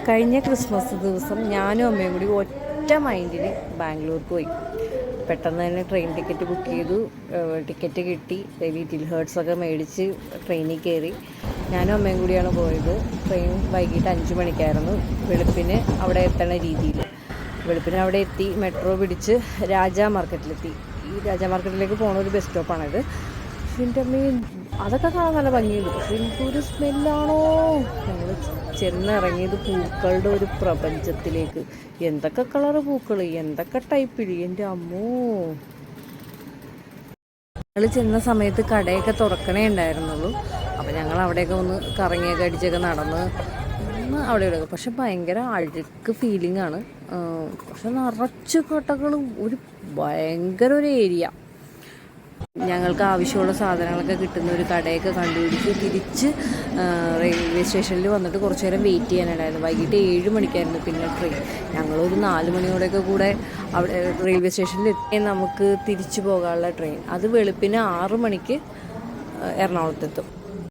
കഴിഞ്ഞ ക്രിസ്മസ് ദിവസം ഞാനും അമ്മയും കൂടി ഒറ്റ മൈൻഡിൽ ബാംഗ്ലൂർക്ക് പോയി. പെട്ടെന്ന് തന്നെ ട്രെയിൻ ടിക്കറ്റ് ബുക്ക് ചെയ്തു, ടിക്കറ്റ് കിട്ടി, ലിറ്റിൽ ഹേർട്സൊക്കെ മേടിച്ച് ട്രെയിനിൽ കയറി. ഞാനും അമ്മയും കൂടിയാണ് പോയത്. ട്രെയിൻ വൈകിട്ട് 5 മണിക്കായിരുന്നു, വെളുപ്പിന് അവിടെ എത്തണ രീതിയിൽ. വെളുപ്പിന് അവിടെ എത്തി, മെട്രോ പിടിച്ച് രാജാ മാർക്കറ്റിലെത്തി. ഈ രാജാ മാർക്കറ്റിലേക്ക് പോണ ഒരു ബസ് സ്റ്റോപ്പാണിത്. പക്ഷെ എൻ്റെ അമ്മയും അതൊക്കെ കാണാൻ നല്ല ഭംഗിയുണ്ട്. പക്ഷെ എനിക്കൊരു സ്മെല്ലാണോ. ഞങ്ങൾ ചെന്നിറങ്ങിയത് പൂക്കളുടെ ഒരു പ്രപഞ്ചത്തിലേക്ക്. എന്തൊക്കെ കളറ് പൂക്കൾ, എന്തൊക്കെ ടൈപ്പിൽ, എൻ്റെ അമ്മോ. ഞങ്ങൾ ചെന്ന സമയത്ത് കടയൊക്കെ തുറക്കണേ ഉണ്ടായിരുന്നുള്ളൂ. അപ്പോൾ ഞങ്ങൾ അവിടെയൊക്കെ ഒന്ന് കറങ്ങിയൊക്കെ അടിച്ചൊക്കെ നടന്ന് അവിടെ ഇവിടെ. പക്ഷെ ഭയങ്കര അഴുക്ക് ഫീലിംഗ് ആണ്. പക്ഷെ നിറച്ച് കടകളും, ഒരു ഭയങ്കര ഒരു ഏരിയ. ഞങ്ങൾക്ക് ആവശ്യമുള്ള സാധനങ്ങളൊക്കെ കിട്ടുന്ന ഒരു കടയൊക്കെ കണ്ടുപിടിച്ച് തിരിച്ച് റെയിൽവേ സ്റ്റേഷനിൽ വന്നിട്ട് കുറച്ച് നേരം വെയിറ്റ് ചെയ്യാനുണ്ടായിരുന്നു. വൈകിട്ട് 7 മണിക്കായിരുന്നു പിന്നെ ട്രെയിൻ. ഞങ്ങളൊരു 4 മണിയോടെയൊക്കെ കൂടെ അവിടെ റെയിൽവേ സ്റ്റേഷനിൽ എത്തി. നമുക്ക് തിരിച്ചു പോകാനുള്ള ട്രെയിൻ അത് വെളുപ്പിന് 6 മണിക്ക് എറണാകുളത്തെത്തും.